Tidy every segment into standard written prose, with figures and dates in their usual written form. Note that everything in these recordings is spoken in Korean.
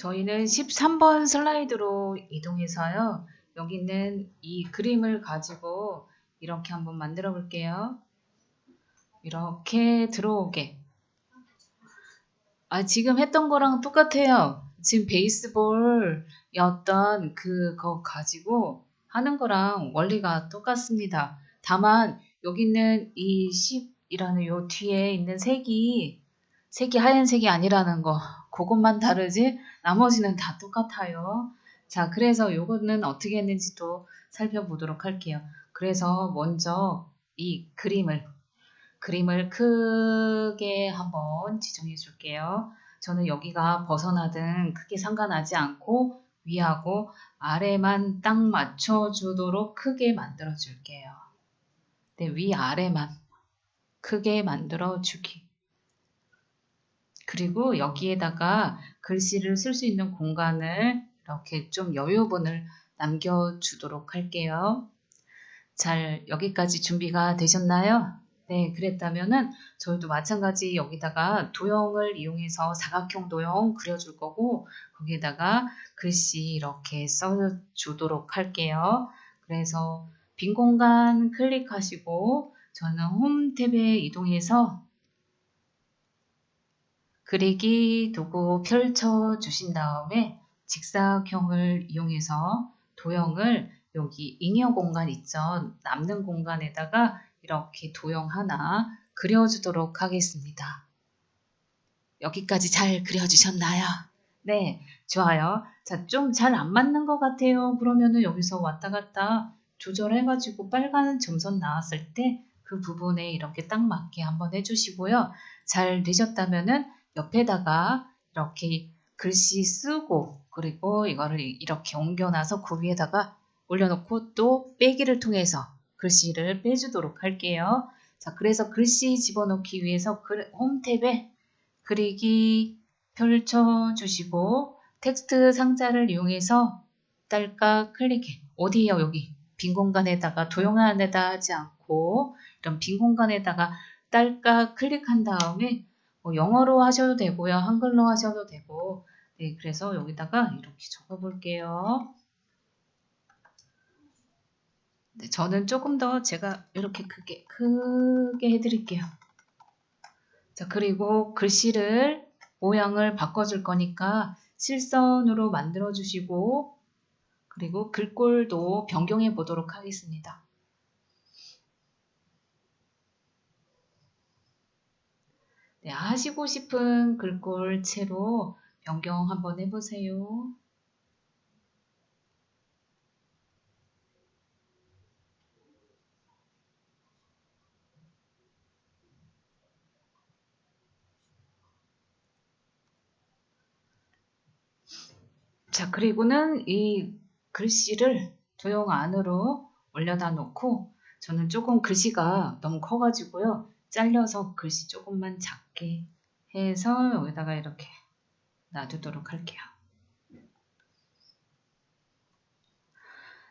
저희는 13번 슬라이드로 이동해서요. 여기 있는 이 그림을 가지고 이렇게 한번 만들어 볼게요. 이렇게 들어오게. 지금 했던 거랑 똑같아요. 지금 베이스볼 어떤 그거 가지고 하는 거랑 원리가 똑같습니다. 다만 여기 있는 이 10이라는 요 뒤에 있는 색이 하얀색이 아니라는 거 그것만 다르지 나머지는 다 똑같아요. 자, 그래서 요거는 어떻게 했는지 또 살펴보도록 할게요. 그래서 먼저 이 그림을 크게 한번 지정해 줄게요. 저는 여기가 벗어나든 크게 상관하지 않고 위하고 아래만 딱 맞춰주도록 크게 만들어 줄게요. 네, 위아래만 크게 만들어 주기. 그리고 여기에다가 글씨를 쓸 수 있는 공간을 이렇게 좀 여유분을 남겨주도록 할게요. 잘 여기까지 준비가 되셨나요? 네, 그랬다면은 저희도 마찬가지 여기다가 도형을 이용해서 사각형 도형 그려줄 거고 거기에다가 글씨 이렇게 써주도록 할게요. 그래서 빈 공간 클릭하시고 저는 홈 탭에 이동해서 그리기 도구 펼쳐 주신 다음에 직사각형을 이용해서 도형을 여기 잉여 공간 있죠. 남는 공간에다가 이렇게 도형 하나 그려주도록 하겠습니다. 여기까지 잘 그려주셨나요? 네, 좋아요. 자, 좀 잘 안 맞는 것 같아요. 그러면은 여기서 왔다 갔다 조절해가지고 빨간 점선 나왔을 때 그 부분에 이렇게 딱 맞게 한번 해주시고요. 잘 되셨다면은 옆에다가 이렇게 글씨 쓰고 그리고 이거를 이렇게 옮겨놔서 그 위에다가 올려놓고 또 빼기를 통해서 글씨를 빼주도록 할게요. 자, 그래서 글씨 집어넣기 위해서 홈 탭에 그리기 펼쳐주시고 텍스트 상자를 이용해서 딸깍 클릭해. 어디에요? 여기 빈 공간에다가 도형 안에다 하지 않고 이런 빈 공간에다가 딸깍 클릭한 다음에 영어로 하셔도 되고요. 한글로 하셔도 되고 네, 그래서 여기다가 이렇게 적어 볼게요. 네, 저는 조금 더 제가 이렇게 크게 해드릴게요. 자, 그리고 글씨를 모양을 바꿔줄 거니까 실선으로 만들어 주시고 그리고 글꼴도 변경해 보도록 하겠습니다. 네, 하시고 싶은 글꼴체로 변경 한번 해보세요. 자, 그리고는 이 글씨를 도형 안으로 올려다 놓고 저는 조금 글씨가 너무 커가지고요. 잘려서 글씨 조금만 작게 해서 여기다가 이렇게 놔두도록 할게요.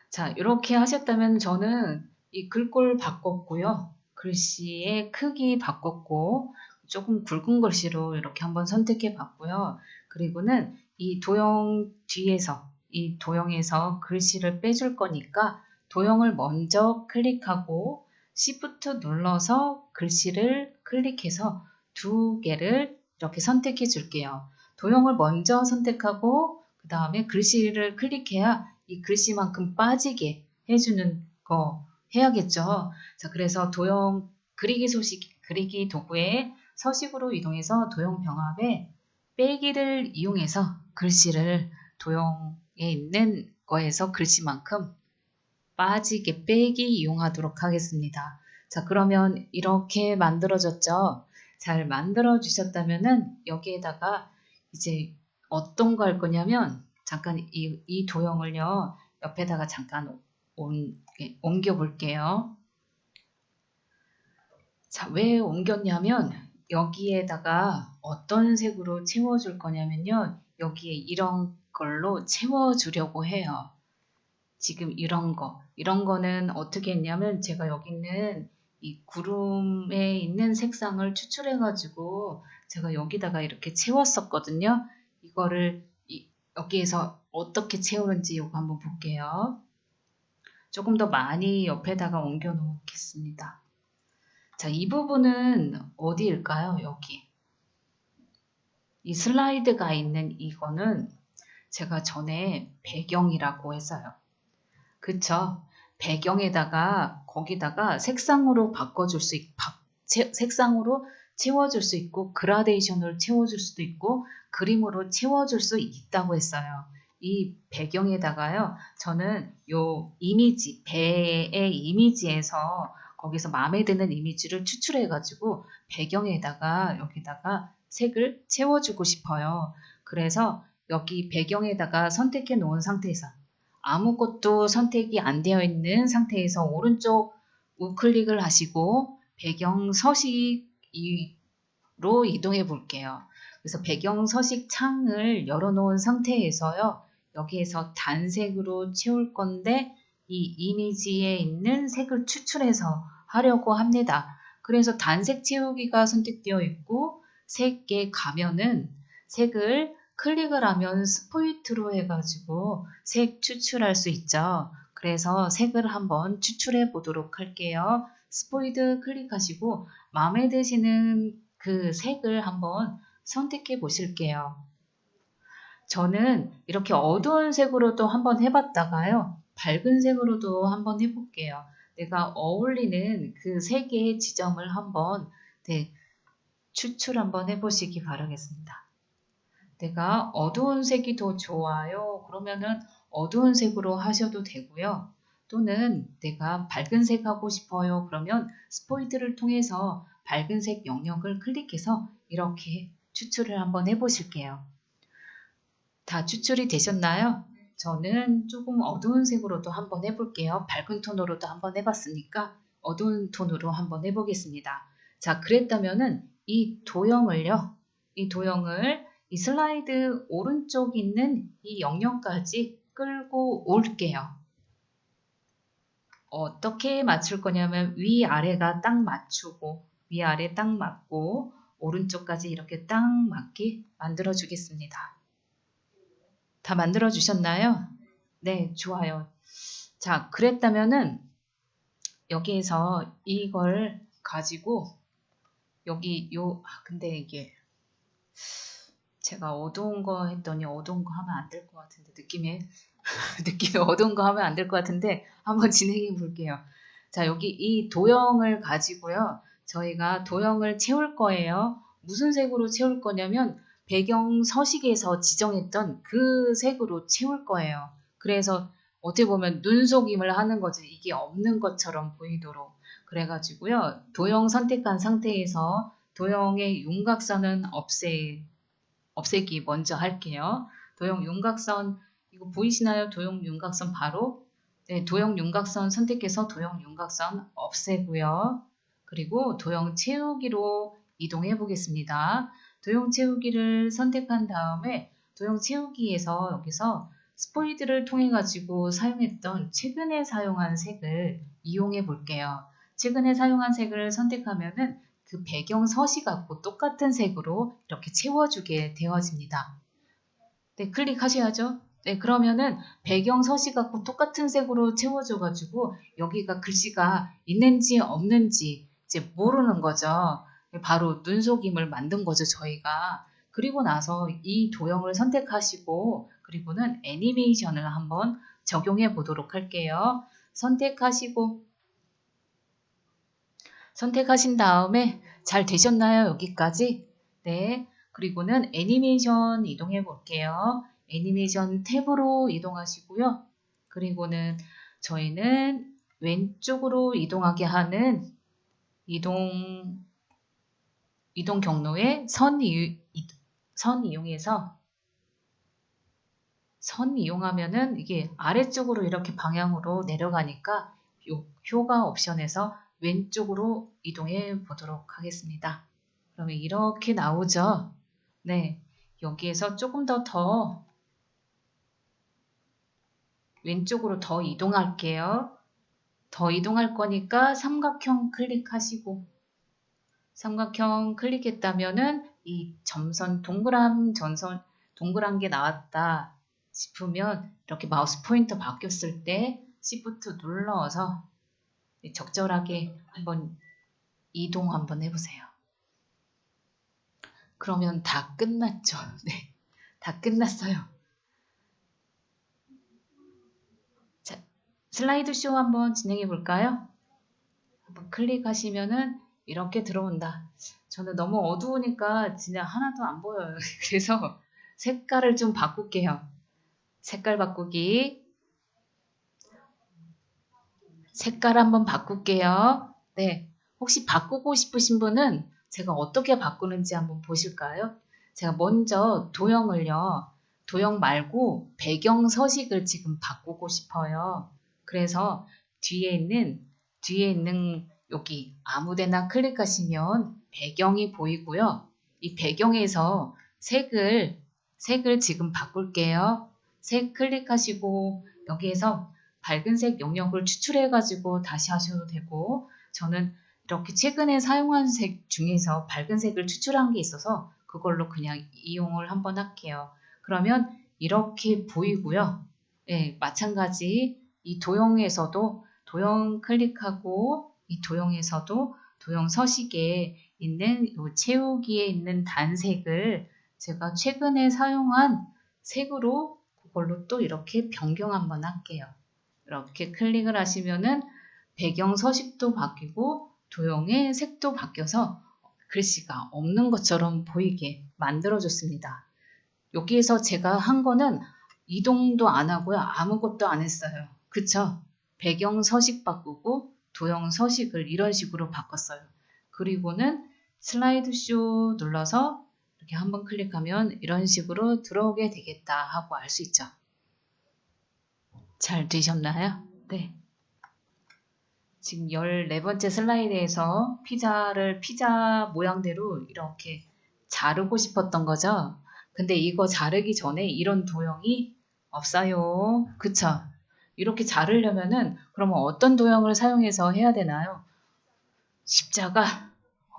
자, 이렇게 하셨다면 저는 이 글꼴 바꿨고요. 글씨의 크기 바꿨고 조금 굵은 글씨로 이렇게 한번 선택해 봤고요. 그리고는 이 도형 뒤에서 이 도형에서 글씨를 빼줄 거니까 도형을 먼저 클릭하고 Shift 눌러서 글씨를 클릭해서 두 개를 이렇게 선택해 줄게요. 도형을 먼저 선택하고 그 다음에 글씨를 클릭해야 이 글씨만큼 빠지게 해주는 거 해야겠죠. 자, 그래서 도형 그리기 도구에 서식으로 이동해서 도형 병합에 빼기를 이용해서 글씨를 도형에 있는 거에서 글씨만큼 빠지게 빼기 이용하도록 하겠습니다. 자, 그러면 이렇게 만들어졌죠. 잘 만들어 주셨다면은 여기에다가 이제 어떤 거 할 거냐면 잠깐 이 도형을요 옆에다가 잠깐 옮겨 볼게요. 자, 왜 옮겼냐면 여기에다가 어떤 색으로 채워줄 거냐면요 여기에 이런 걸로 채워주려고 해요. 지금 이런 거는 어떻게 했냐면 제가 여기 있는 이 구름에 있는 색상을 추출해 가지고 제가 여기다가 이렇게 채웠었거든요. 이거를 여기에서 어떻게 채우는지 이거 한번 볼게요. 조금 더 많이 옆에다가 옮겨 놓겠습니다. 자, 이 부분은 어디일까요? 여기. 이 슬라이드가 있는 이거는 제가 전에 배경이라고 했어요. 그쵸? 배경에다가 거기다가 색상으로 색상으로 채워줄 수 있고 그라데이션으로 채워줄 수도 있고 그림으로 채워줄 수 있다고 했어요. 이 배경에다가요. 저는 요 이미지, 배의 이미지에서 거기서 마음에 드는 이미지를 추출해 가지고 배경에다가 여기다가 색을 채워주고 싶어요. 그래서 여기 배경에다가 선택해 놓은 상태에서 아무것도 선택이 안 되어 있는 상태에서 오른쪽 우클릭을 하시고 배경 서식으로 이동해 볼게요. 그래서 배경 서식 창을 열어놓은 상태에서요. 여기에서 단색으로 채울 건데 이 이미지에 있는 색을 추출해서 하려고 합니다. 그래서 단색 채우기가 선택되어 있고 색에 가면은 색을 클릭을 하면 스포이트로 해가지고 색 추출할 수 있죠. 그래서 색을 한번 추출해 보도록 할게요. 스포이트 클릭하시고 마음에 드시는 그 색을 한번 선택해 보실게요. 저는 이렇게 어두운 색으로도 한번 해봤다가요. 밝은 색으로도 한번 해볼게요. 내가 어울리는 그 색의 지점을 한번 추출 한번 해보시기 바라겠습니다. 내가 어두운 색이 더 좋아요. 그러면은 어두운 색으로 하셔도 되고요. 또는 내가 밝은 색 하고 싶어요. 그러면 스포이트를 통해서 밝은 색 영역을 클릭해서 이렇게 추출을 한번 해보실게요. 다 추출이 되셨나요? 저는 조금 어두운 색으로도 한번 해볼게요. 밝은 톤으로도 한번 해봤으니까 어두운 톤으로 한번 해보겠습니다. 자, 그랬다면은 이 도형을 이 슬라이드 오른쪽 있는 이 영역까지 끌고 올게요. 어떻게 맞출 거냐면 위아래가 딱 맞추고 위아래 딱 맞고 오른쪽까지 이렇게 딱 맞게 만들어 주겠습니다. 다 만들어 주셨나요? 네, 좋아요. 자, 그랬다면은 여기에서 이걸 가지고 근데 이게 제가 어두운 거 했더니 어두운 거 하면 안 될 것 같은데 느낌에 어두운 거 하면 안 될 것 같은데 한번 진행해 볼게요. 자, 여기 이 도형을 가지고요. 저희가 도형을 채울 거예요. 무슨 색으로 채울 거냐면 배경 서식에서 지정했던 그 색으로 채울 거예요. 그래서 어떻게 보면 눈속임을 하는 거지 이게 없는 것처럼 보이도록 그래가지고요. 도형 선택한 상태에서 도형의 윤곽선은 없애기 먼저 할게요. 도형 윤곽선 이거 보이시나요? 도형 윤곽선 바로 네, 도형 윤곽선 선택해서 도형 윤곽선 없애고요. 그리고 도형 채우기로 이동해 보겠습니다. 도형 채우기를 선택한 다음에 도형 채우기에서 여기서 스포이드를 통해 가지고 사용했던 최근에 사용한 색을 이용해 볼게요. 최근에 사용한 색을 선택하면은 그 배경 서식하고 똑같은 색으로 이렇게 채워주게 되어집니다. 네, 클릭하셔야죠. 네, 그러면은 배경 서식하고 똑같은 색으로 채워줘가지고 여기가 글씨가 있는지 없는지 이제 모르는 거죠. 바로 눈속임을 만든 거죠, 저희가. 그리고 나서 이 도형을 선택하시고 그리고는 애니메이션을 한번 적용해 보도록 할게요. 선택하신 다음에 잘 되셨나요? 여기까지? 네. 그리고는 애니메이션 이동해 볼게요. 애니메이션 탭으로 이동하시고요. 그리고는 저희는 왼쪽으로 이동하게 하는 이동 경로에 선 이용하면은 이게 아래쪽으로 이렇게 방향으로 내려가니까 효과 옵션에서 왼쪽으로 이동해 보도록 하겠습니다. 그러면 이렇게 나오죠? 네. 여기에서 조금 더 왼쪽으로 더 이동할게요. 더 이동할 거니까 삼각형 클릭하시고 삼각형 클릭했다면은 이 점선 동그란 게 나왔다. 싶으면 이렇게 마우스 포인터 바뀌었을 때 Shift 눌러서 적절하게 한번 이동 한번 해보세요. 그러면 다 끝났죠. 네, 다 끝났어요. 자, 슬라이드 쇼 한번 진행해 볼까요? 한번 클릭하시면은 이렇게 들어온다. 저는 너무 어두우니까 진짜 하나도 안 보여요. 그래서 색깔을 좀 바꿀게요. 색깔 바꾸기. 색깔 한번 바꿀게요. 네. 혹시 바꾸고 싶으신 분은 제가 어떻게 바꾸는지 한번 보실까요? 제가 먼저 도형을요. 도형 말고 배경 서식을 지금 바꾸고 싶어요. 그래서 뒤에 있는 여기 아무데나 클릭하시면 배경이 보이고요. 이 배경에서 색을 지금 바꿀게요. 색 클릭하시고 여기에서 밝은 색 영역을 추출해가지고 다시 하셔도 되고 저는 이렇게 최근에 사용한 색 중에서 밝은 색을 추출한 게 있어서 그걸로 그냥 이용을 한번 할게요. 그러면 이렇게 보이고요. 네, 마찬가지 이 도형에서도 도형 클릭하고 이 도형에서도 도형 서식에 있는 이 채우기에 있는 단색을 제가 최근에 사용한 색으로 그걸로 또 이렇게 변경 한번 할게요. 이렇게 클릭을 하시면은 배경 서식도 바뀌고 도형의 색도 바뀌어서 글씨가 없는 것처럼 보이게 만들어줬습니다. 여기에서 제가 한 거는 이동도 안 하고요. 아무것도 안 했어요. 그쵸? 배경 서식 바꾸고 도형 서식을 이런 식으로 바꿨어요. 그리고는 슬라이드 쇼 눌러서 이렇게 한번 클릭하면 이런 식으로 들어오게 되겠다 하고 알 수 있죠. 잘 되셨나요? 네. 지금 14번째 슬라이드에서 피자 모양대로 이렇게 자르고 싶었던 거죠. 근데 이거 자르기 전에 이런 도형이 없어요. 그쵸? 이렇게 자르려면은 그러면 어떤 도형을 사용해서 해야 되나요? 십자가?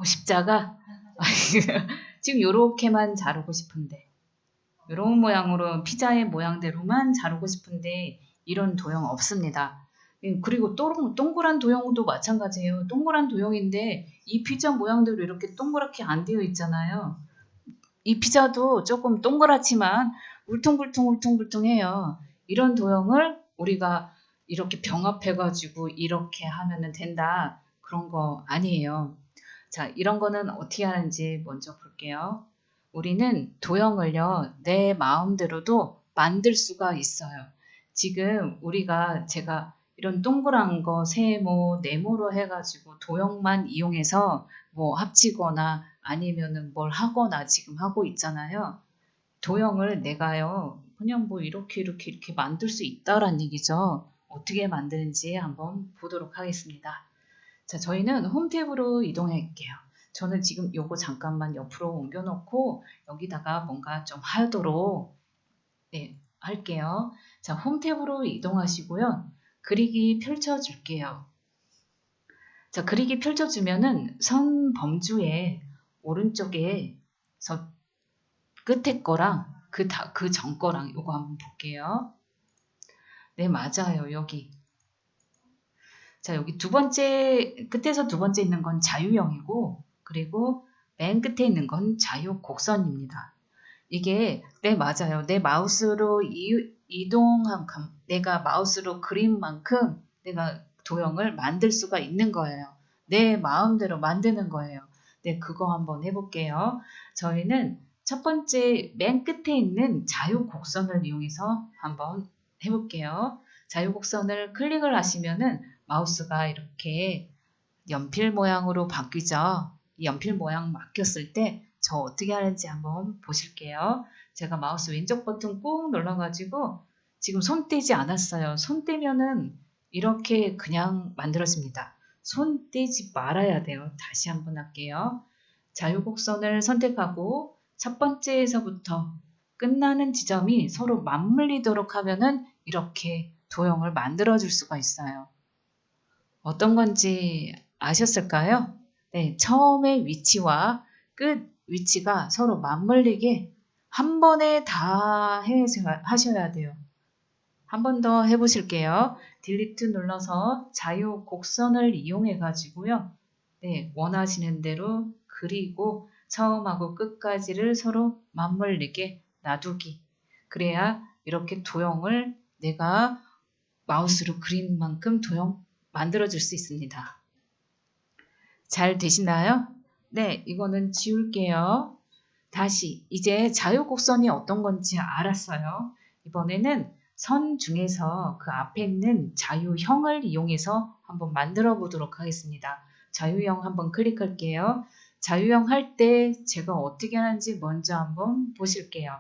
십자가? 지금 요렇게만 자르고 싶은데 이런 모양으로 피자의 모양대로만 자르고 싶은데 이런 도형 없습니다. 그리고 동그란 도형도 마찬가지예요. 동그란 도형인데 이 피자 모양대로 이렇게 동그랗게 안 되어 있잖아요. 이 피자도 조금 동그랗지만 울퉁불퉁해요. 이런 도형을 우리가 이렇게 병합해가지고 이렇게 하면 된다. 그런 거 아니에요. 자, 이런 거는 어떻게 하는지 먼저 볼게요. 우리는 도형을요, 내 마음대로도 만들 수가 있어요. 지금 제가 이런 동그란 거 세모, 네모로 해가지고 도형만 이용해서 뭐 합치거나 아니면은 뭘 하거나 지금 하고 있잖아요. 도형을 내가요, 그냥 뭐 이렇게 만들 수 있다란 얘기죠. 어떻게 만드는지 한번 보도록 하겠습니다. 자, 저희는 홈 탭으로 이동할게요. 저는 지금 요거 잠깐만 옆으로 옮겨놓고 여기다가 뭔가 좀 하도록 할게요. 자, 홈 탭으로 이동하시고요. 그리기 펼쳐줄게요. 자, 그리기 펼쳐주면은 선 범주의 오른쪽에서 끝에 거랑 그 전 거랑 요거 한번 볼게요. 네, 맞아요. 여기. 자, 여기 끝에서 두 번째 있는 건 자유형이고, 그리고 맨 끝에 있는 건 자유곡선입니다. 이게, 네, 맞아요. 내 마우스로 내가 마우스로 그린 만큼 내가 도형을 만들 수가 있는 거예요. 내 마음대로 만드는 거예요. 네, 그거 한번 해볼게요. 저희는 첫 번째 맨 끝에 있는 자유곡선을 이용해서 한번 해볼게요. 자유곡선을 클릭을 하시면은 마우스가 이렇게 연필 모양으로 바뀌죠. 이 연필 모양 바뀌었을 때 저 어떻게 하는지 한번 보실게요. 제가 마우스 왼쪽 버튼 꾹 눌러가지고 지금 손 떼지 않았어요. 손 떼면은 이렇게 그냥 만들어집니다. 손 떼지 말아야 돼요. 다시 한번 할게요. 자유곡선을 선택하고 첫 번째에서부터 끝나는 지점이 서로 맞물리도록 하면은 이렇게 도형을 만들어 줄 수가 있어요. 어떤 건지 아셨을까요? 네, 처음의 위치와 끝 위치가 서로 맞물리게 한 번에 다 하셔야 돼요. 한 번 더 해보실게요. 딜리트 눌러서 자유 곡선을 이용해 가지고요. 네, 원하시는 대로 그리고 처음하고 끝까지를 서로 맞물리게 놔두기. 그래야 이렇게 도형을 내가 마우스로 그린 만큼 도형 만들어줄 수 있습니다. 잘 되시나요? 네, 이거는 지울게요. 다시 이제 자유곡선이 어떤 건지 알았어요. 이번에는 선 중에서 그 앞에 있는 자유형을 이용해서 한번 만들어 보도록 하겠습니다. 자유형 한번 클릭할게요. 자유형 할 때 제가 어떻게 하는지 먼저 한번 보실게요.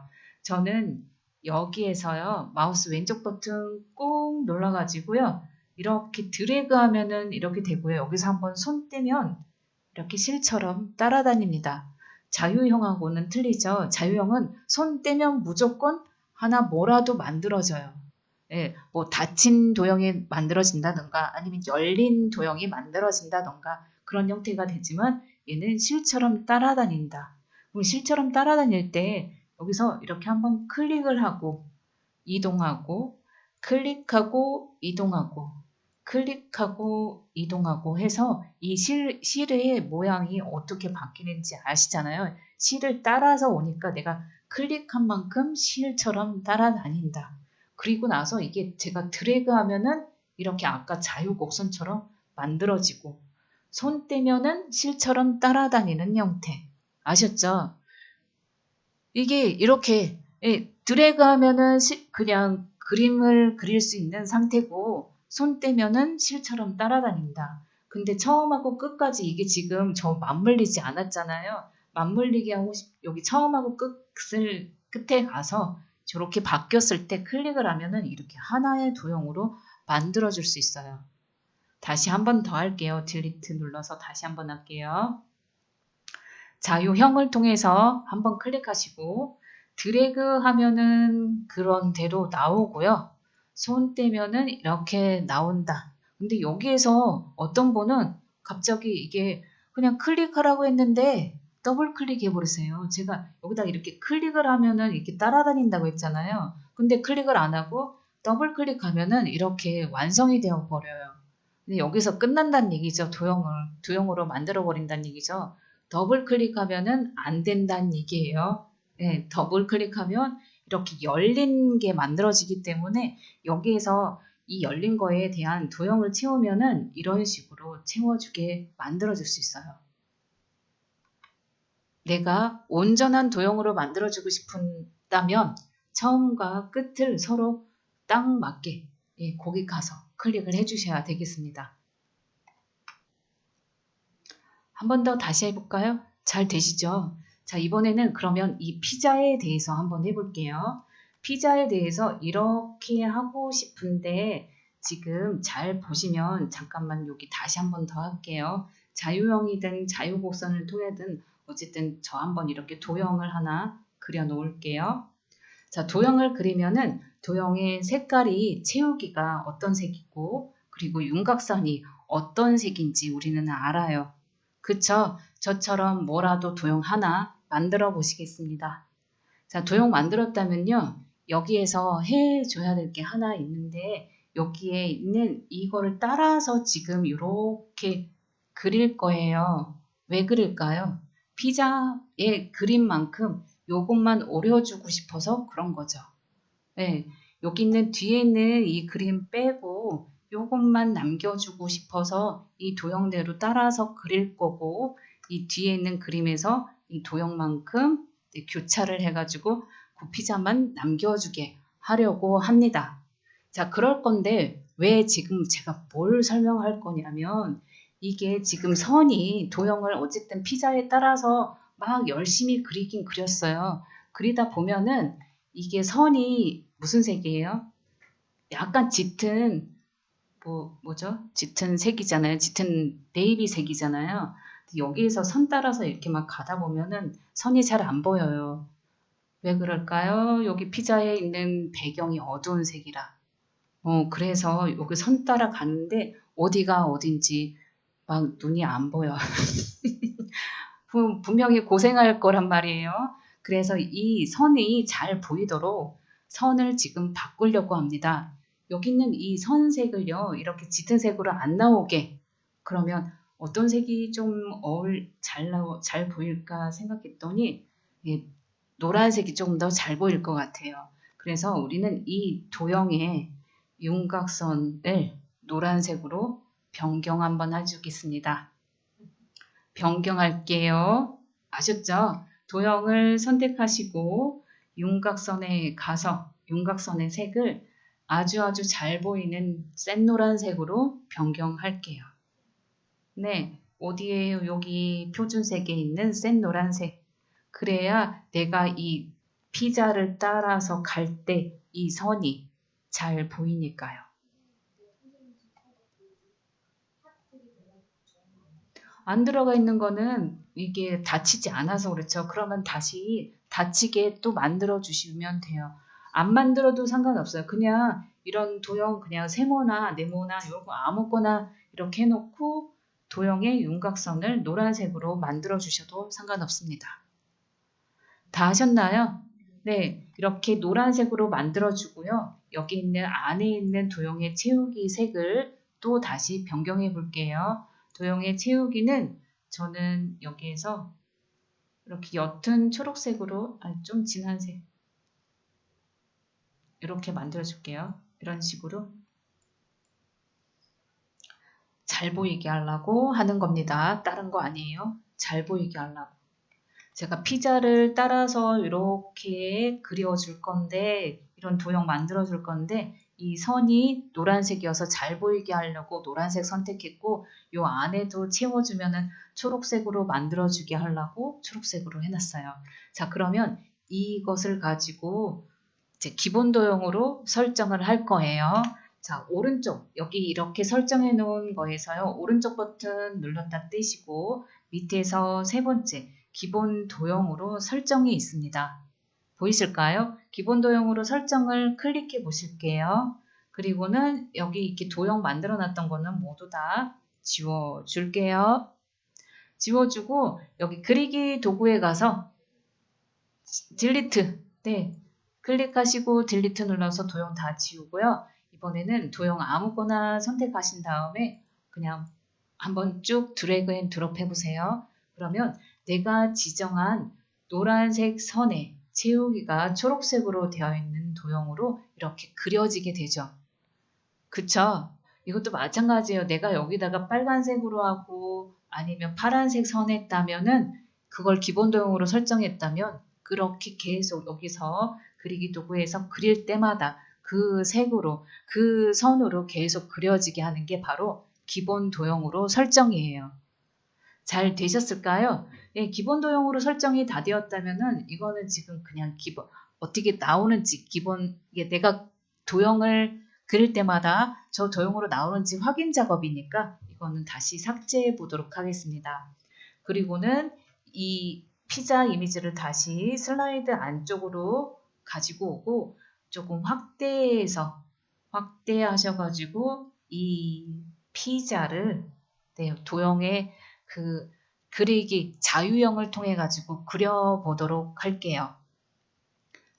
저는 여기에서요, 마우스 왼쪽 버튼 꾹 눌러가지고요, 이렇게 드래그 하면은 이렇게 되고요. 여기서 한번 손 떼면 이렇게 실처럼 따라다닙니다. 자유형하고는 틀리죠. 자유형은 손 떼면 무조건 하나 뭐라도 만들어져요. 예, 뭐 닫힌 도형이 만들어진다던가 아니면 열린 도형이 만들어진다던가 그런 형태가 되지만 얘는 실처럼 따라다닌다. 그럼 실처럼 따라다닐 때 여기서 이렇게 한번 클릭을 하고 이동하고 클릭하고 이동하고 클릭하고 이동하고 해서 이 실의 모양이 어떻게 바뀌는지 아시잖아요. 실을 따라서 오니까 내가 클릭한 만큼 실처럼 따라다닌다. 그리고 나서 이게 제가 드래그 하면은 이렇게 아까 자유곡선처럼 만들어지고 손 떼면은 실처럼 따라다니는 형태. 아셨죠? 이게 이렇게 드래그 하면은 그냥 그림을 그릴 수 있는 상태고 손 떼면은 실처럼 따라다닌다. 근데 처음하고 끝까지 이게 지금 저 맞물리지 않았잖아요. 맞물리게 하고 여기 처음하고 끝에 가서 저렇게 바뀌었을 때 클릭을 하면은 이렇게 하나의 도형으로 만들어줄 수 있어요. 다시 한 번 더 할게요. 딜리트 눌러서 다시 한 번 할게요. 자유형을 통해서 한번 클릭하시고 드래그 하면은 그런 대로 나오고요. 손 떼면은 이렇게 나온다. 근데 여기에서 어떤 분은 갑자기 이게 그냥 클릭하라고 했는데 더블 클릭해 버리세요. 제가 여기다 이렇게 클릭을 하면은 이렇게 따라다닌다고 했잖아요. 근데 클릭을 안 하고 더블 클릭하면은 이렇게 완성이 되어 버려요. 근데 여기서 끝난다는 얘기죠. 도형으로 만들어 버린다는 얘기죠. 더블 클릭하면은 안 된다는 얘기예요. 네, 더블 클릭하면 이렇게 열린 게 만들어지기 때문에 여기에서 이 열린 거에 대한 도형을 채우면은 이런 식으로 채워주게 만들어줄 수 있어요. 내가 온전한 도형으로 만들어주고 싶다면 처음과 끝을 서로 딱 맞게 거기 가서 클릭을 해주셔야 되겠습니다. 한 번 더 다시 해볼까요? 잘 되시죠? 자, 이번에는 그러면 이 피자에 대해서 한번 해볼게요. 피자에 대해서 이렇게 하고 싶은데 지금 잘 보시면 잠깐만 여기 다시 한번 더 할게요. 자유형이든 자유곡선을 통해든 어쨌든 저 한번 이렇게 도형을 하나 그려 놓을게요. 자, 도형을 그리면은 도형의 색깔이 채우기가 어떤 색이고 그리고 윤곽선이 어떤 색인지 우리는 알아요. 그쵸? 저처럼 뭐라도 도형 하나 만들어 보시겠습니다. 자, 도형 만들었다면요. 여기에서 해줘야 될 게 하나 있는데 여기에 있는 이거를 따라서 지금 이렇게 그릴 거예요. 왜 그릴까요? 피자의 그림만큼 요것만 오려주고 싶어서 그런 거죠. 네, 여기 있는 뒤에 있는 이 그림 빼고 요것만 남겨주고 싶어서 이 도형대로 따라서 그릴 거고 이 뒤에 있는 그림에서 이 도형만큼 교차를 해가지고 그 피자만 남겨주게 하려고 합니다. 자, 그럴 건데 왜 지금 제가 뭘 설명할 거냐면 이게 지금 선이 도형을 어쨌든 피자에 따라서 막 열심히 그리긴 그렸어요. 그리다 보면은 이게 선이 무슨 색이에요? 약간 짙은 뭐죠? 짙은 색이잖아요. 짙은 네이비 색이잖아요. 여기에서 선 따라서 이렇게 막 가다 보면은 선이 잘 안 보여요. 왜 그럴까요? 여기 피자에 있는 배경이 어두운 색이라. 그래서 여기 선 따라 가는데 어디가 어딘지 막 눈이 안 보여. 분명히 고생할 거란 말이에요. 그래서 이 선이 잘 보이도록 선을 지금 바꾸려고 합니다. 여기 있는 이 선색을요, 이렇게 짙은 색으로 안 나오게, 그러면 어떤 색이 좀 잘 보일까 생각했더니, 예, 노란색이 조금 더 잘 보일 것 같아요. 그래서 우리는 이 도형의 윤곽선을 노란색으로 변경 한번 해주겠습니다. 변경할게요. 아셨죠? 도형을 선택하시고 윤곽선에 가서 윤곽선의 색을 아주 잘 보이는 센 노란색으로 변경할게요. 네, 어디에요? 여기 표준색에 있는 센 노란색. 그래야 내가 이 피자를 따라서 갈 때 이 선이 잘 보이니까요. 안 들어가 있는 거는 이게 닫히지 않아서 그렇죠. 그러면 다시 닫히게 또 만들어 주시면 돼요. 안 만들어도 상관없어요. 그냥 이런 도형 그냥 세모나 네모나 이런 거 아무거나 이렇게 해놓고 도형의 윤곽선을 노란색으로 만들어 주셔도 상관없습니다. 다 하셨나요? 네, 이렇게 노란색으로 만들어 주고요. 여기 있는 안에 있는 도형의 채우기 색을 또 다시 변경해 볼게요. 도형의 채우기는 저는 여기에서 이렇게 옅은 초록색으로 좀 진한 색 이렇게 만들어 줄게요. 이런 식으로 잘 보이게 하려고 하는 겁니다. 다른 거 아니에요. 잘 보이게 하려고. 제가 피자를 따라서 이렇게 그려줄 건데 이런 도형 만들어 줄 건데 이 선이 노란색이어서 잘 보이게 하려고 노란색 선택했고 요 안에도 채워주면은 초록색으로 만들어 주게 하려고 초록색으로 해놨어요. 자, 그러면 이것을 가지고 이제 기본 도형으로 설정을 할 거예요. 자, 오른쪽 여기 이렇게 설정해 놓은 거에서요. 오른쪽 버튼 눌렀다 떼시고 밑에서 세 번째 기본 도형으로 설정이 있습니다. 보이실까요? 기본 도형으로 설정을 클릭해 보실게요. 그리고는 여기 이렇게 도형 만들어 놨던 거는 모두 다 지워 줄게요. 지워주고 여기 그리기 도구에 가서 딜리트, 네, 클릭하시고 딜리트 눌러서 도형 다 지우고요. 이번에는 도형 아무거나 선택하신 다음에 그냥 한번 쭉 드래그 앤 드롭 해보세요. 그러면 내가 지정한 노란색 선에 채우기가 초록색으로 되어 있는 도형으로 이렇게 그려지게 되죠. 그쵸? 이것도 마찬가지예요. 내가 여기다가 빨간색으로 하고 아니면 파란색 선했다면은 그걸 기본 도형으로 설정했다면 그렇게 계속 여기서 그리기 도구에서 그릴 때마다 그 색으로 그 선으로 계속 그려지게 하는 게 바로 기본 도형으로 설정이에요. 잘 되셨을까요? 예, 기본 도형으로 설정이 다 되었다면은 이거는 지금 그냥 기본 어떻게 나오는지 기본 이게 내가 도형을 그릴 때마다 저 도형으로 나오는지 확인 작업이니까 이거는 다시 삭제해 보도록 하겠습니다. 그리고는 이 피자 이미지를 다시 슬라이드 안쪽으로 가지고 오고 조금 확대하셔가지고 이 피자를 네, 도형의 그 그리기 자유형을 통해 가지고 그려보도록 할게요.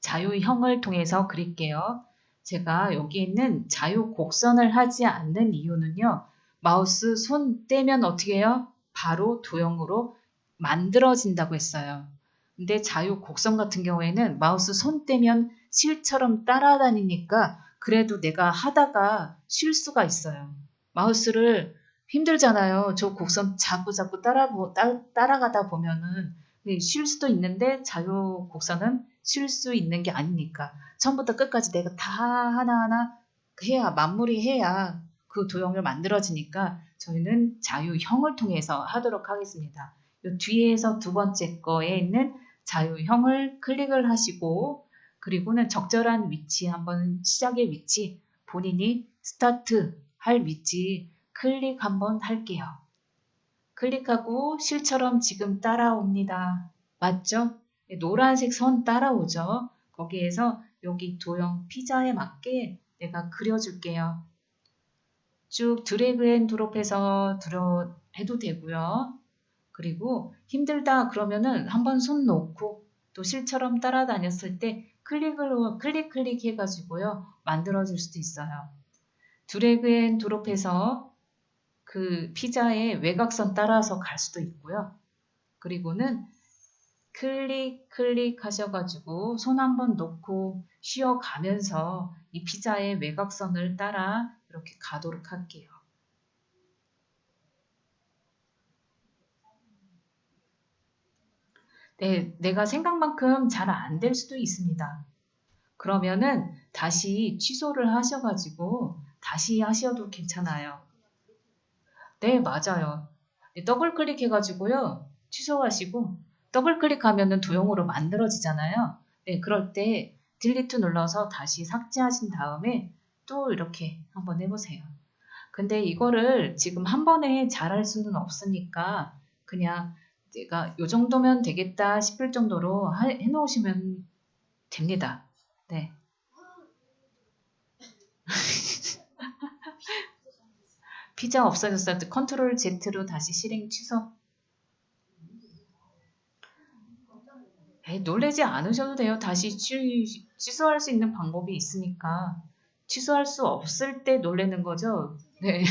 자유형을 통해서 그릴게요. 제가 여기 있는 자유 곡선을 하지 않는 이유는요. 마우스 손 떼면 어떻게 해요? 바로 도형으로 만들어진다고 했어요. 근데 자유 곡선 같은 경우에는 마우스 손 떼면 실처럼 따라다니니까 그래도 내가 하다가 쉴 수가 있어요. 마우스를 힘들잖아요. 저 곡선 자꾸 따라가다 보면은 쉴 수도 있는데 자유 곡선은 쉴 수 있는 게 아니니까 처음부터 끝까지 내가 다 하나하나 해야 마무리해야 그 도형을 만들어지니까 저희는 자유형을 통해서 하도록 하겠습니다. 요 뒤에서 두 번째 거에 있는 자유형을 클릭을 하시고 그리고는 적절한 위치 한번 시작의 위치 본인이 스타트 할 위치 클릭 한번 할게요. 클릭하고 실처럼 지금 따라옵니다. 맞죠? 노란색 선 따라오죠? 거기에서 여기 도형 피자에 맞게 내가 그려줄게요. 쭉 드래그 앤 드롭해서 해도 되고요. 그리고 힘들다 그러면은 한번 손 놓고 또 실처럼 따라다녔을 때 클릭 해가지고요. 만들어줄 수도 있어요. 드래그 앤 드롭해서 그 피자의 외곽선 따라서 갈 수도 있고요. 그리고는 클릭 하셔가지고 손 한번 놓고 쉬어가면서 이 피자의 외곽선을 따라 이렇게 가도록 할게요. 네, 내가 생각만큼 잘 안 될 수도 있습니다. 그러면은 다시 취소를 하셔가지고 다시 하셔도 괜찮아요. 네, 맞아요. 네, 더블 클릭해가지고요. 취소하시고 더블 클릭하면은 도형으로 만들어지잖아요. 네, 그럴 때 딜리트 눌러서 다시 삭제하신 다음에 또 이렇게 한번 해보세요. 근데 이거를 지금 한 번에 잘할 수는 없으니까 그냥 내가 요 정도면 되겠다 싶을 정도로 해놓으시면 됩니다. 네. 피자 없어졌을 때 컨트롤 Z로 다시 실행 취소. 놀라지 않으셔도 돼요. 다시 취소할 수 있는 방법이 있으니까. 취소할 수 없을 때 놀라는 거죠. 네.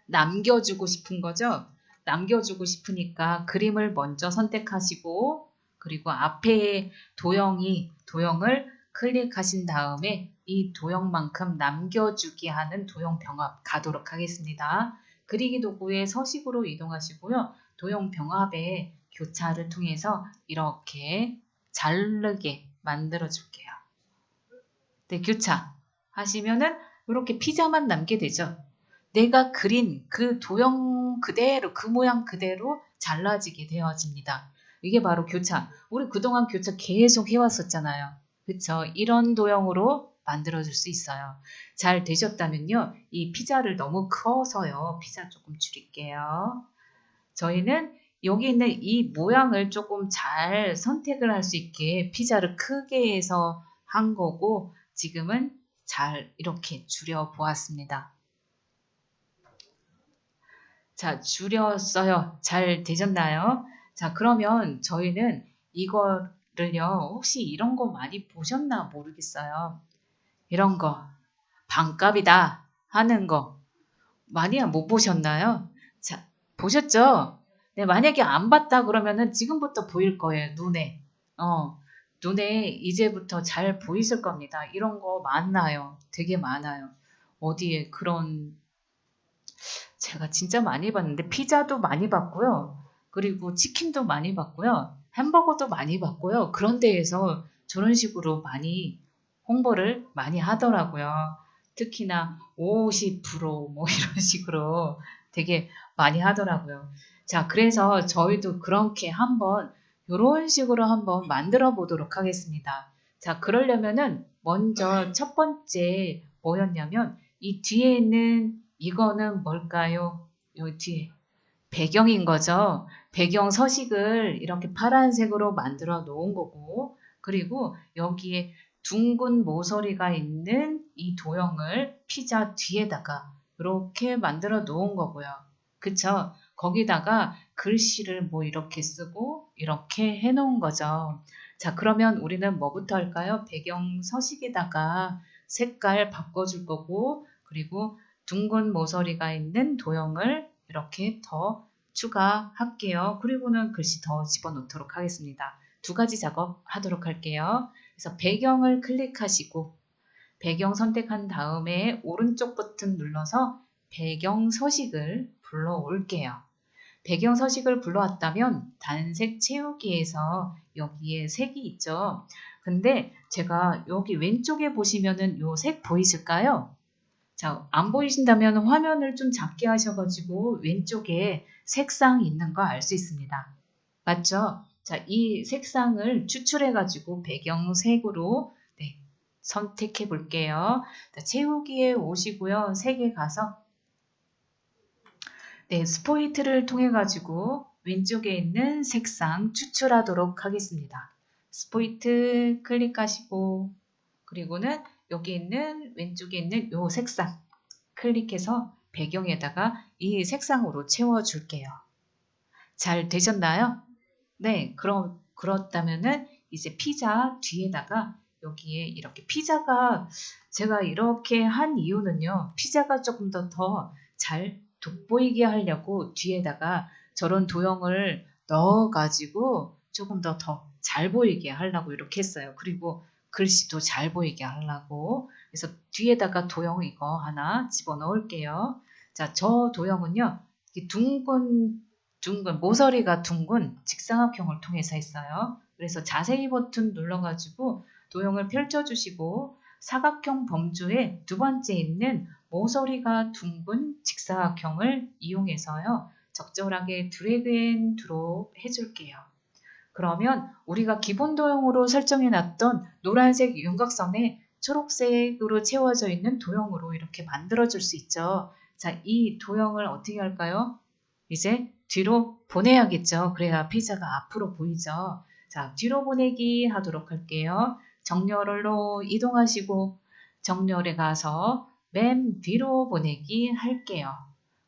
남겨주고 싶은 거죠. 남겨주고 싶으니까 그림을 먼저 선택하시고 그리고 앞에 도형을 클릭하신 다음에 이 도형만큼 남겨주기 하는 도형 병합 가도록 하겠습니다. 그리기 도구의 서식으로 이동하시고요. 도형 병합의 교차를 통해서 이렇게 자르게 만들어 줄게요. 네, 교차 하시면은 이렇게 피자만 남게 되죠. 내가 그린 그 도형 그대로, 그 모양 그대로 잘라지게 되어집니다. 이게 바로 교차. 우리 그동안 교차 계속 해왔었잖아요. 그쵸? 이런 도형으로 만들어줄 수 있어요. 잘 되셨다면요. 이 피자를 너무 커서요. 피자 조금 줄일게요. 저희는 여기 있는 이 모양을 조금 잘 선택을 할 수 있게 피자를 크게 해서 한 거고 지금은 잘 이렇게 줄여 보았습니다. 자, 줄였어요. 잘 되셨나요? 자, 그러면 저희는 이거를요, 혹시 이런 거 많이 보셨나 모르겠어요. 이런 거, 반값이다 하는 거, 많이 못 보셨나요? 자, 보셨죠? 네, 만약에 안 봤다 그러면은 지금부터 보일 거예요, 눈에. 눈에 이제부터 잘 보이실 겁니다. 이런 거 많아요. 되게 많아요. 어디에 그런 제가 진짜 많이 봤는데 피자도 많이 봤고요. 그리고 치킨도 많이 봤고요. 햄버거도 많이 봤고요. 그런 데에서 저런 식으로 많이 홍보를 많이 하더라고요. 특히나 50%뭐 이런 식으로 되게 많이 하더라고요. 자, 그래서 저희도 그렇게 한번 이런 식으로 한번 만들어 보도록 하겠습니다. 자, 그러려면은 먼저 첫 번째 뭐였냐면 이 뒤에 있는 이거는 뭘까요? 요 뒤에 배경인 거죠. 배경 서식을 이렇게 파란색으로 만들어 놓은 거고 그리고 여기에 둥근 모서리가 있는 이 도형을 피자 뒤에다가 이렇게 만들어 놓은 거고요. 그쵸? 거기다가 글씨를 뭐 이렇게 쓰고 이렇게 해 놓은 거죠. 자, 그러면 우리는 뭐부터 할까요? 배경 서식에다가 색깔 바꿔줄 거고 그리고 둥근 모서리가 있는 도형을 이렇게 더 추가할게요. 그리고는 글씨 더 집어넣도록 하겠습니다. 두 가지 작업 하도록 할게요. 그래서 배경을 클릭하시고 배경 선택한 다음에 오른쪽 버튼 눌러서 배경 서식을 불러올게요. 배경 서식을 불러왔다면 단색 채우기에서 여기에 색이 있죠. 근데 제가 여기 왼쪽에 보시면은 요 색 보이실까요? 자, 안 보이신다면 화면을 좀 작게 하셔가지고 왼쪽에 색상 있는 거 알 수 있습니다. 맞죠? 자, 이 색상을 추출해가지고 배경색으로 네, 선택해 볼게요. 자, 채우기에 오시고요. 색에 가서 네, 스포이트를 통해 가지고 왼쪽에 있는 색상 추출하도록 하겠습니다. 스포이트 클릭하시고 그리고는 여기 있는 왼쪽에 있는 요 색상 클릭해서 배경에다가 이 색상으로 채워줄게요. 잘 되셨나요? 네, 그렇다면은 이제 피자 뒤에다가 여기에 이렇게 피자가 제가 이렇게 한 이유는요. 피자가 조금 더 잘 돋보이게 하려고 뒤에다가 저런 도형을 넣어가지고 조금 더 잘 보이게 하려고 이렇게 했어요. 그리고 글씨도 잘 보이게 하려고. 그래서 뒤에다가 도형 이거 하나 집어넣을게요. 자, 저 도형은요. 이 둥근 모서리가 둥근 직사각형을 통해서 했어요. 그래서 자세히 버튼 눌러가지고 도형을 펼쳐주시고 사각형 범주에 두 번째 있는 모서리가 둥근 직사각형을 이용해서요. 적절하게 드래그 앤 드롭 해줄게요. 그러면 우리가 기본 도형으로 설정해놨던 노란색 윤곽선에 초록색으로 채워져 있는 도형으로 이렇게 만들어줄 수 있죠. 자, 이 도형을 어떻게 할까요? 이제 뒤로 보내야겠죠. 그래야 피자가 앞으로 보이죠. 자, 뒤로 보내기 하도록 할게요. 정렬로 이동하시고 정렬에 가서 맨 뒤로 보내기 할게요.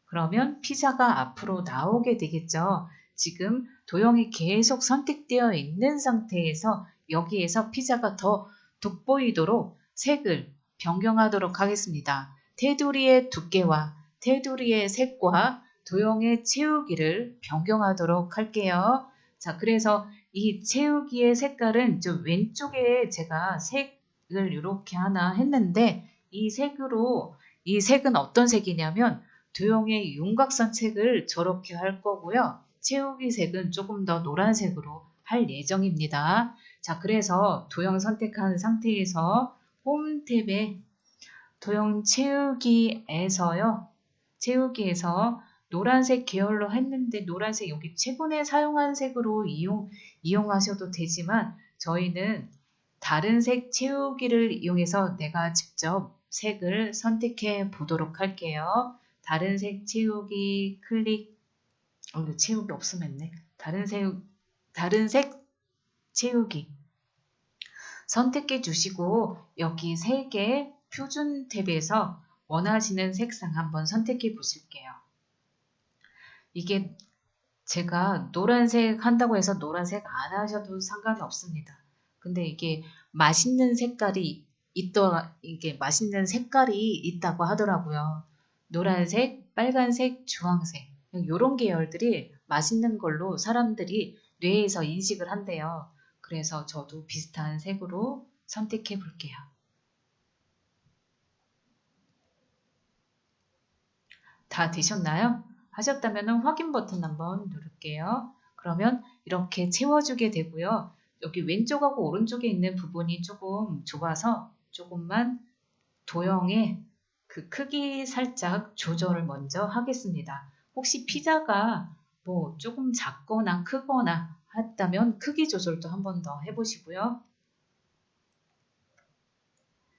그러면 피자가 앞으로 나오게 되겠죠. 지금 도형이 계속 선택되어 있는 상태에서 여기에서 피자가 더 돋보이도록 색을 변경하도록 하겠습니다. 테두리의 두께와 테두리의 색과 도형의 채우기를 변경하도록 할게요. 자, 그래서 이 채우기의 색깔은 좀 왼쪽에 제가 색을 이렇게 하나 했는데 이 색은 어떤 색이냐면 도형의 윤곽선 색을 저렇게 할 거고요. 채우기 색은 조금 더 노란색으로 할 예정입니다. 자, 그래서 도형 선택한 상태에서 홈 탭에 도형 채우기에서 노란색 계열로 했는데 노란색 여기 최근에 사용한 색으로 이용하셔도 되지만 저희는 다른 색 채우기를 이용해서 내가 직접 색을 선택해 보도록 할게요. 다른 색 채우기 클릭 채우기 없으면 했네. 다른 색 채우기 선택해 주시고 여기 3개 표준 탭에서 원하시는 색상 한번 선택해 보실게요. 이게 제가 노란색 한다고 해서 노란색 안 하셔도 상관이 없습니다. 근데 이게 맛있는 색깔이 있다고 하더라고요. 노란색, 빨간색, 주황색 이런 계열들이 맛있는 걸로 사람들이 뇌에서 인식을 한대요. 그래서 저도 비슷한 색으로 선택해 볼게요. 다 되셨나요? 하셨다면 확인 버튼 한번 누를게요. 그러면 이렇게 채워주게 되고요. 여기 왼쪽하고 오른쪽에 있는 부분이 조금 좁아서 조금만 도형의 그 크기 살짝 조절을 먼저 하겠습니다. 혹시 피자가 뭐 조금 작거나 크거나 했다면 크기 조절도 한번 더 해보시고요.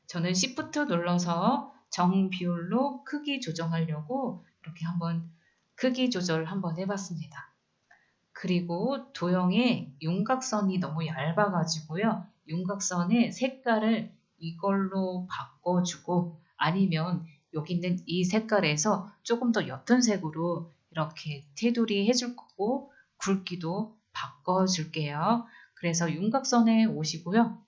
저는 Shift 눌러서 정비율로 크기 조정하려고 이렇게 한번 크기 조절 한번 해봤습니다. 그리고 도형의 윤곽선이 너무 얇아가지고요. 윤곽선의 색깔을 이걸로 바꿔주고 아니면 여기 있는 이 색깔에서 조금 더 옅은 색으로 이렇게 테두리 해줄 거고 굵기도 바꿔줄게요. 그래서 윤곽선에 오시고요.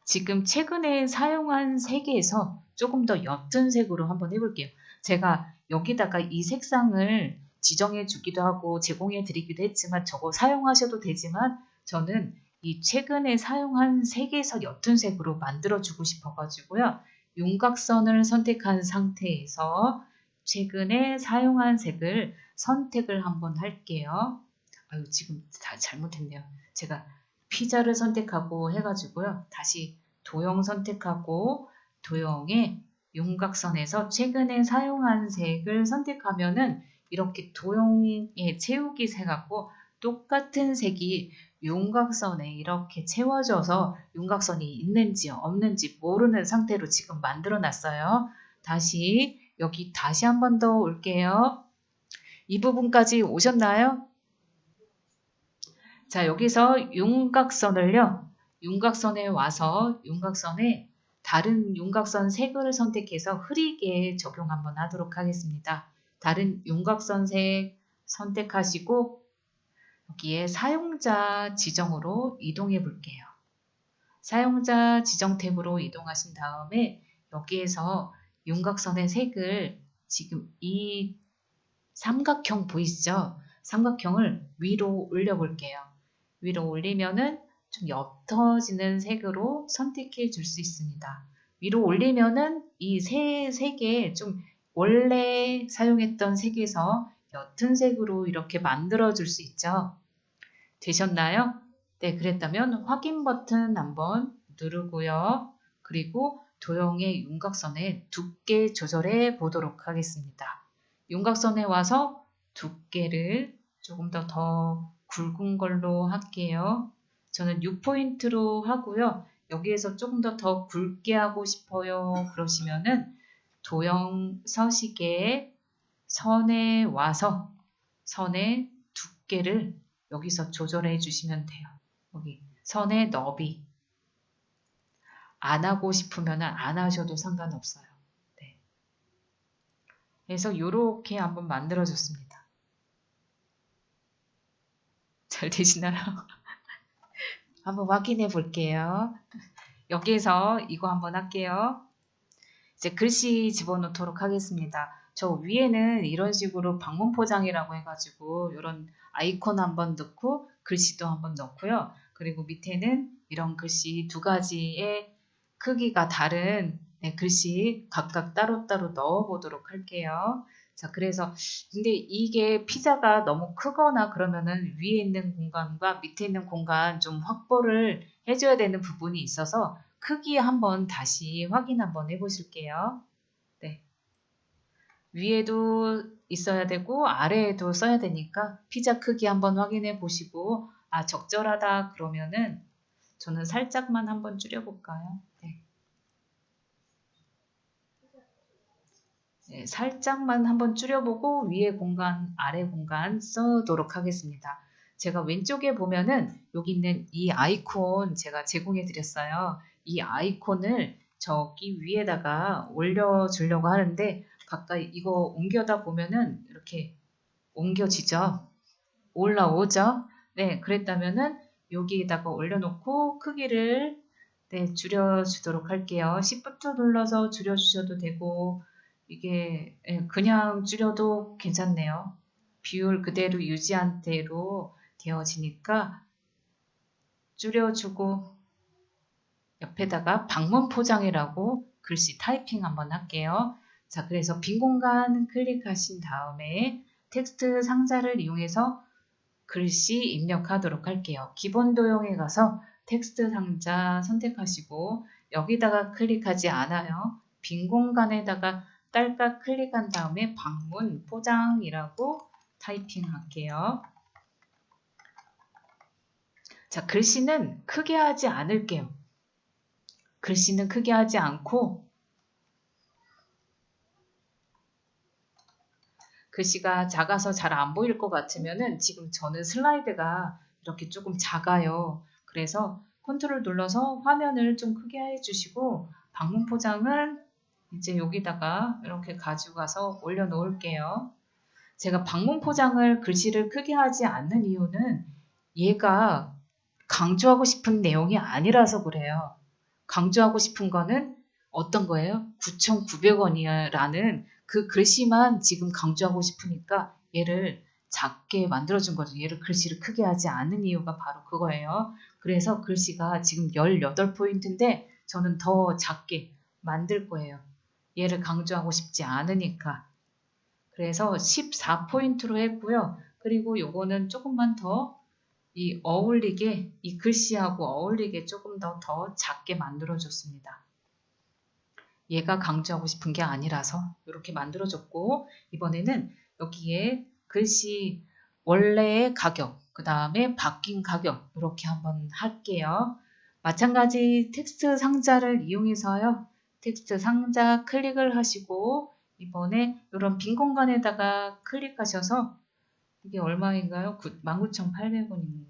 지금 최근에 사용한 색에서 조금 더 옅은 색으로 한번 해볼게요. 제가 여기다가 이 색상을 지정해 주기도 하고 제공해 드리기도 했지만 저거 사용하셔도 되지만 저는 이 최근에 사용한 색에서 옅은 색으로 만들어 주고 싶어 가지고요. 윤곽선을 선택한 상태에서 최근에 사용한 색을 선택을 한번 할게요. 아유, 지금 다 잘못했네요. 제가 피자를 선택하고 해가지고요. 다시 도형 선택하고 도형의 윤곽선에서 최근에 사용한 색을 선택하면은 이렇게 도형의 채우기 색하고 똑같은 색이 윤곽선에 이렇게 채워져서 윤곽선이 있는지 없는지 모르는 상태로 지금 만들어 놨어요. 다시 여기 다시 한 번 더 올게요. 이 부분까지 오셨나요? 자, 여기서 윤곽선에 와서 윤곽선에 다른 윤곽선 색을 선택해서 흐리게 적용 한번 하도록 하겠습니다. 다른 윤곽선 색 선택하시고 여기에 사용자 지정으로 이동해 볼게요. 사용자 지정 탭으로 이동하신 다음에 여기에서 윤곽선의 색을 지금 이 삼각형 보이시죠? 삼각형을 위로 올려 볼게요. 위로 올리면은 좀 옅어지는 색으로 선택해 줄 수 있습니다. 위로 올리면은 이 색에 좀 원래 사용했던 색에서 옅은 색으로 이렇게 만들어 줄 수 있죠. 되셨나요? 네, 그랬다면 확인 버튼 한번 누르고요. 그리고 도형의 윤곽선의 두께 조절해 보도록 하겠습니다. 윤곽선에 와서 두께를 조금 더 굵은 걸로 할게요. 저는 6포인트로 하고요. 여기에서 조금 더 굵게 하고 싶어요. 그러시면은 도형 서식에 선에 와서 선의 두께를 여기서 조절해 주시면 돼요. 여기 선의 너비 안 하고 싶으면 안 하셔도 상관없어요. 네. 그래서 이렇게 한번 만들어 줬습니다. 잘 되시나요? 한번 확인해 볼게요. 여기에서 이거 한번 할게요. 이제 글씨 집어넣도록 하겠습니다. 저 위에는 이런 식으로 방문 포장이라고 해가지고 이런 아이콘 한번 넣고 글씨도 한번 넣고요. 그리고 밑에는 이런 글씨 두 가지의 크기가 다른 글씨 각각 따로따로 넣어 보도록 할게요. 자, 그래서 근데 이게 피자가 너무 크거나 그러면은 위에 있는 공간과 밑에 있는 공간 좀 확보를 해줘야 되는 부분이 있어서 크기 한번 다시 확인 한번 해보실게요. 네. 위에도 있어야 되고 아래에도 써야 되니까 피자 크기 한번 확인해 보시고 적절하다 그러면은 저는 살짝만 한번 줄여볼까요? 네. 네, 살짝만 한번 줄여보고 위에 공간, 아래 공간 써도록 하겠습니다. 제가 왼쪽에 보면은 여기 있는 이 아이콘 제가 제공해 드렸어요. 이 아이콘을 저기 위에다가 올려주려고 하는데 가까이 이거 옮겨다 보면은 이렇게 옮겨지죠? 올라오죠? 네, 그랬다면은 여기에다가 올려놓고 크기를 줄여주도록 할게요. Shift 눌러서 줄여주셔도 되고 이게 그냥 줄여도 괜찮네요. 비율 그대로 유지한 대로 되어지니까 줄여주고 옆에다가 방문 포장이라고 글씨 타이핑 한번 할게요. 자, 그래서 빈 공간 클릭하신 다음에 텍스트 상자를 이용해서 글씨 입력하도록 할게요. 기본 도형에 가서 텍스트 상자 선택하시고 여기다가 클릭하지 않아요. 빈 공간에다가 딸깍 클릭한 다음에 방문 포장이라고 타이핑 할게요. 자, 글씨는 크게 하지 않을게요. 글씨는 크게 하지 않고 글씨가 작아서 잘 안 보일 것 같으면은 지금 저는 슬라이드가 이렇게 조금 작아요. 그래서 컨트롤 눌러서 화면을 좀 크게 해주시고 방문 포장은 이제 여기다가 이렇게 가져가서 올려놓을게요. 제가 방문 포장을 글씨를 크게 하지 않는 이유는 얘가 강조하고 싶은 내용이 아니라서 그래요. 강조하고 싶은 거는 어떤 거예요? 9,900원이라는 그 글씨만 지금 강조하고 싶으니까 얘를 작게 만들어준 거죠. 얘를 글씨를 크게 하지 않은 이유가 바로 그거예요. 그래서 글씨가 지금 18포인트인데 저는 더 작게 만들 거예요. 얘를 강조하고 싶지 않으니까. 그래서 14포인트로 했고요. 그리고 요거는 조금만 더 어울리게, 이 글씨하고 어울리게 조금 더 작게 만들어줬습니다. 얘가 강조하고 싶은 게 아니라서 이렇게 만들어줬고, 이번에는 여기에 글씨 원래의 가격, 그 다음에 바뀐 가격, 이렇게 한번 할게요. 마찬가지 텍스트 상자를 이용해서요. 텍스트 상자 클릭을 하시고, 이번에 이런 빈 공간에다가 클릭하셔서 이게 얼마인가요? 19,800원인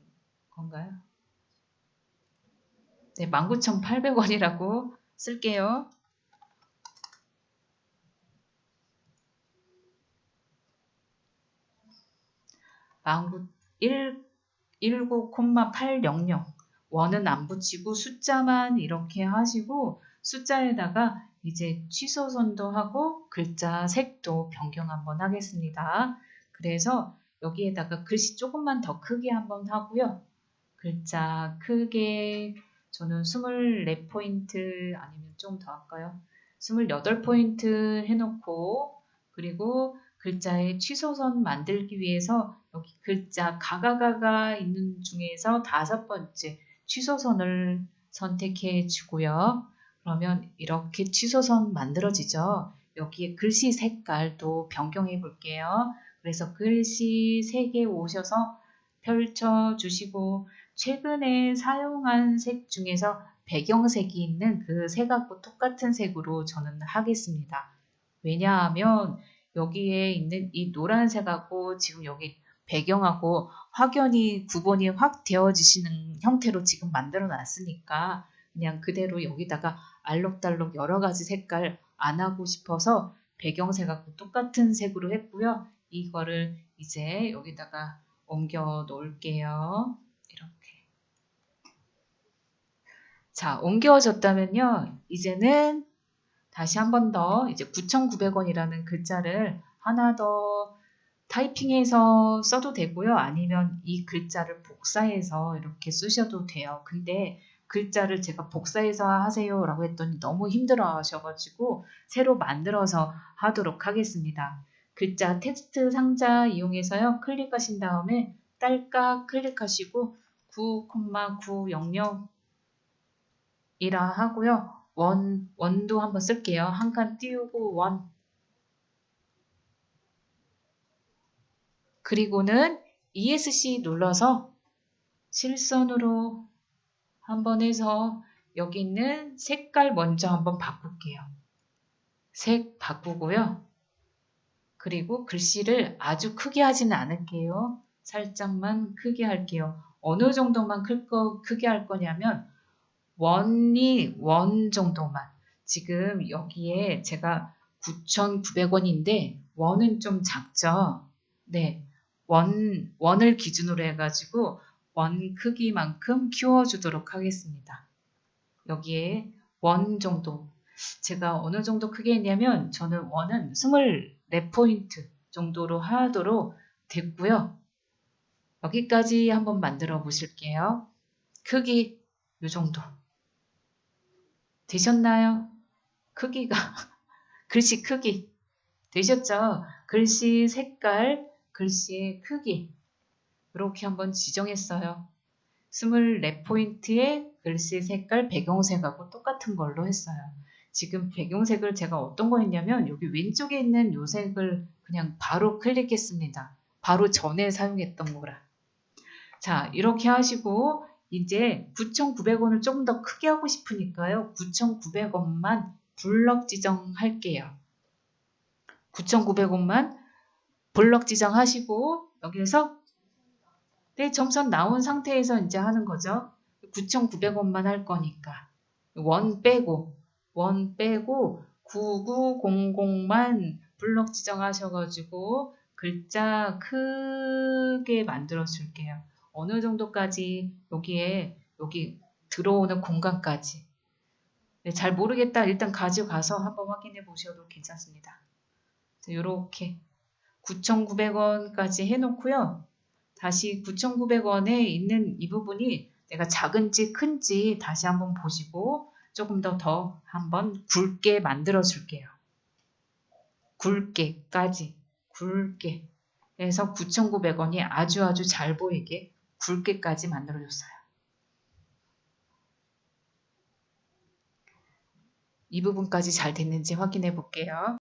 건가요? 네, 19,800원이라고 쓸게요. 19,800 원은 안 붙이고 숫자만 이렇게 하시고 숫자에다가 이제 취소선도 하고 글자 색도 변경 한번 하겠습니다. 그래서 여기에다가 글씨 조금만 더 크게 한번 하고요. 글자 크게 저는 24포인트 아니면 좀 더 할까요? 28포인트 해놓고 그리고 글자의 취소선 만들기 위해서 여기 글자 가가가가 있는 중에서 5번째 취소선을 선택해 주고요. 그러면 이렇게 취소선 만들어지죠. 여기에 글씨 색깔도 변경해 볼게요. 그래서 글씨 3개 오셔서 펼쳐 주시고 최근에 사용한 색 중에서 배경색이 있는 그 색하고 똑같은 색으로 저는 하겠습니다. 왜냐하면 여기에 있는 이 노란색하고 지금 여기 배경하고 확연히 구분이 확 되어지시는 형태로 지금 만들어 놨으니까 그냥 그대로 여기다가 알록달록 여러 가지 색깔 안 하고 싶어서 배경색하고 똑같은 색으로 했고요. 이거를 이제 여기다가 옮겨 놓을게요. 이렇게. 자, 옮겨졌다면요. 이제는 다시 한 번 더 이제 9,900원이라는 글자를 하나 더 타이핑해서 써도 되고요. 아니면 이 글자를 복사해서 이렇게 쓰셔도 돼요. 근데 글자를 제가 복사해서 하세요 라고 했더니 너무 힘들어 하셔가지고 새로 만들어서 하도록 하겠습니다. 글자 텍스트 상자 이용해서요. 클릭하신 다음에 딸깍 클릭하시고 9,900 이라 하고요. 원도 한번 쓸게요. 한 칸 띄우고 원. 그리고는 ESC 눌러서 실선으로 한번 해서 여기 있는 색깔 먼저 한번 바꿀게요. 색 바꾸고요. 그리고 글씨를 아주 크게 하지는 않을게요. 살짝만 크게 할게요. 어느 정도만 크게 할 거냐면 원이 원 정도만. 지금 여기에 제가 9,900원인데 원은 좀 작죠. 네. 원을 기준으로 해가지고 원 크기만큼 키워주도록 하겠습니다. 여기에 원 정도. 제가 어느 정도 크게 했냐면 저는 원은 24포인트 정도로 하도록 됐고요. 여기까지 한번 만들어 보실게요. 크기 이 정도. 되셨나요? 크기가 글씨 크기 되셨죠? 글씨 색깔, 글씨의 크기 이렇게 한번 지정했어요. 24포인트의 글씨 색깔 배경색하고 똑같은 걸로 했어요. 지금 배경색을 제가 어떤 거 했냐면 여기 왼쪽에 있는 요 색을 그냥 바로 클릭했습니다. 바로 전에 사용했던 거라. 자, 이렇게 하시고 이제 9,900원을 조금 더 크게 하고 싶으니까요. 9,900원만 블럭 지정할게요. 9,900원만 블럭 지정하시고 여기에서 네, 점선 나온 상태에서 이제 하는 거죠. 9,900원만 할 거니까 원 빼고 9900만 블럭 지정하셔가지고 글자 크게 만들어 줄게요. 어느 정도까지 여기 들어오는 공간까지. 네, 잘 모르겠다. 일단 가져가서 한번 확인해 보셔도 괜찮습니다. 이렇게 9,900원까지 해놓고요. 다시 9,900원에 있는 이 부분이 내가 작은지 큰지 다시 한번 보시고 조금 더 한번 굵게 만들어 줄게요. 굵게까지. 굵게. 그래서 9,900원이 아주 잘 보이게 굵게까지 만들어줬어요. 이 부분까지 잘 됐는지 확인해 볼게요.